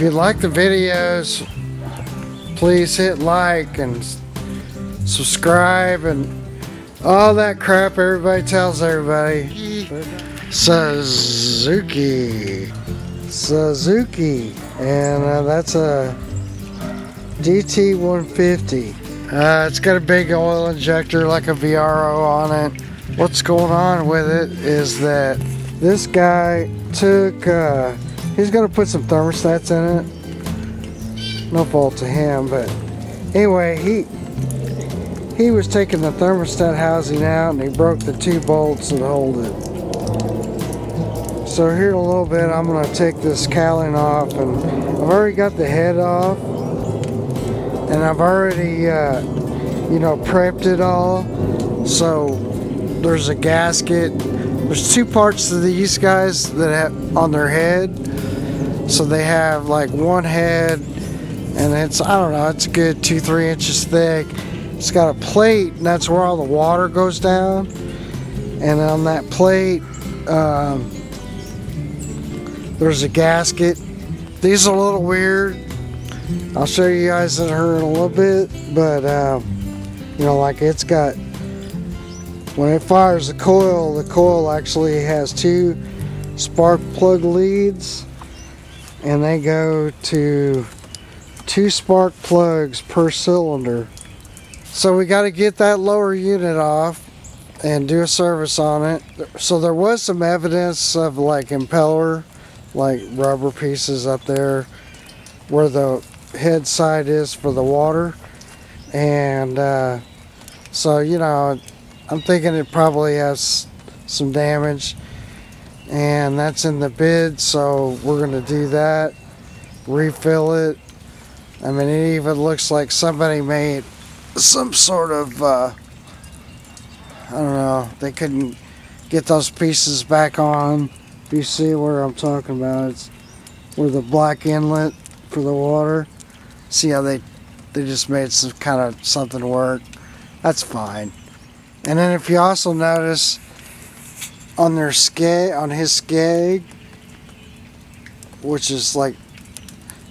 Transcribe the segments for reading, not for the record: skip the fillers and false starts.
you like the videos, please hit like and subscribe and all that crap everybody tells everybody. Suzuki, and that's a DT150. It's got a big oil injector like a VRO on it. What's going on with it is that this guy took, he's going to put some thermostats in it. No fault to him, but anyway, he was taking the thermostat housing out and he broke the two bolts that hold it. So here in a little bit I'm going to take this cowling off, and I've already got the head off, and I've already you know, prepped it all. So there's a gasket. There's two parts to these guys that have on their head. So they have like one head, and it's, I don't know, it's a good 2-3 inches thick. It's got a plate, and that's where all the water goes down. And on that plate, there's a gasket. These are a little weird. I'll show you guys in her in a little bit, but you know, like it's got, when it fires the coil actually has two spark plug leads, and they go to 2 spark plugs per cylinder. So we got to get that lower unit off and do a service on it. So there was some evidence of like impeller, like rubber pieces up there where the head side is for the water, and so, you know, I'm thinking it probably has some damage, and that's in the bid, so we're gonna do that, refill it. I mean, it even looks like somebody made some sort of I don't know, they couldn't get those pieces back on. If you see where I'm talking about, it's where the black inlet for the water. See how they just made some kind of something work. That's fine. And then if you also notice on their skeg, on his skeg, which is like,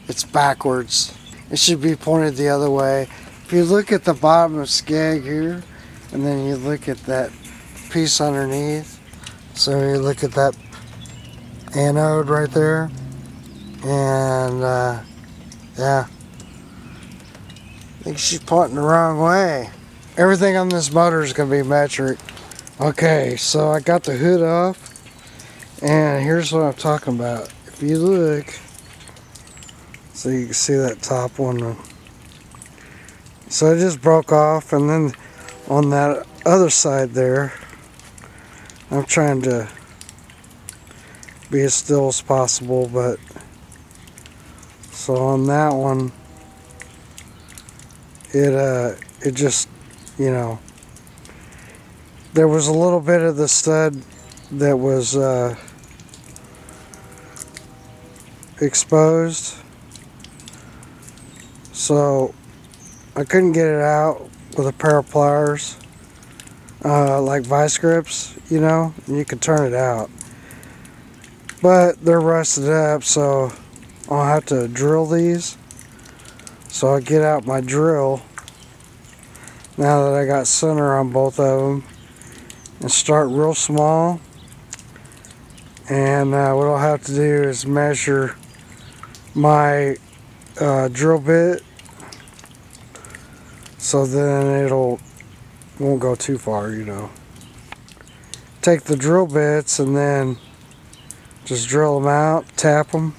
it's backwards. It should be pointed the other way. If you look at the bottom of skeg here, and then you look at that piece underneath, so you look at that anode right there, and yeah, I think she's pointing the wrong way. Everything on this motor is going to be metric. Okay, so I got the hood off, and here's what I'm talking about. If you look, so you can see that top one, so it just broke off, and then on that other side there, I'm trying to be as still as possible, but so on that one, it just, you know, there was a little bit of the stud that was exposed, so I couldn't get it out with a pair of pliers, like vice grips, you know, and you can turn it out, but they're rusted up, so I'll have to drill these. So I'll get out my drill now that I got center on both of them, and start real small, and what I'll have to do is measure my drill bit, so then won't go too far, you know. Take the drill bits and then just drill them out, tap them.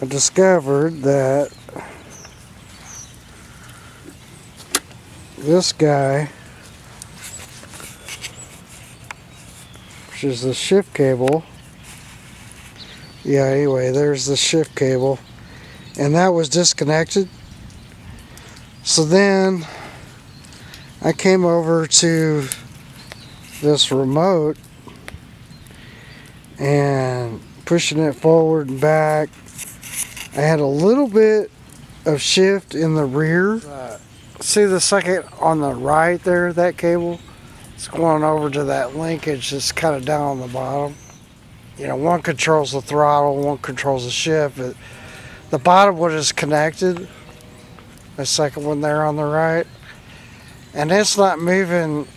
I discovered that this guy, which is the shift cable, yeah, anyway, there's the shift cable, and that was disconnected. So then I came over to this remote and pushing it forward and back. I had a little bit of shift in the rear. See the second on the right there, that cable? It's going over to that linkage that's kind of down on the bottom. you know, one controls the throttle, one controls the shift. The bottom one is connected, the second one there on the right, and it's not moving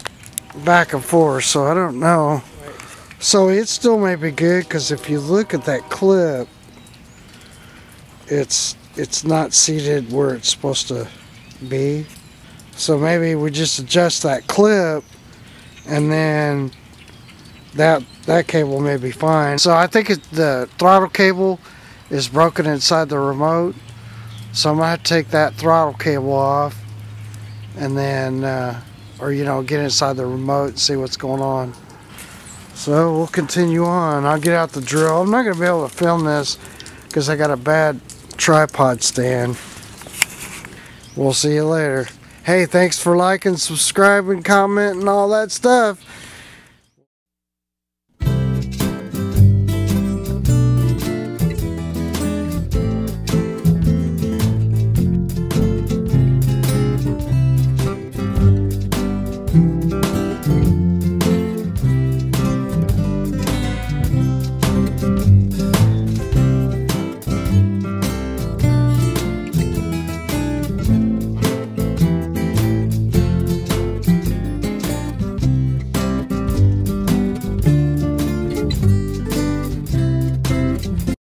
back and forth, so I don't know. So it still may be good, because if you look at that clip, it's not seated where it's supposed to be. So maybe we just adjust that clip, and then that cable may be fine. So I think the throttle cable is broken inside the remote, so I'm gonna have to take that throttle cable off, and then or you know, get inside the remote and see what's going on. So we'll continue on. I'll get out the drill. I'm not gonna be able to film this because I got a bad tripod stand. We'll see you later. Hey, thanks for liking, subscribing, commenting, all that stuff.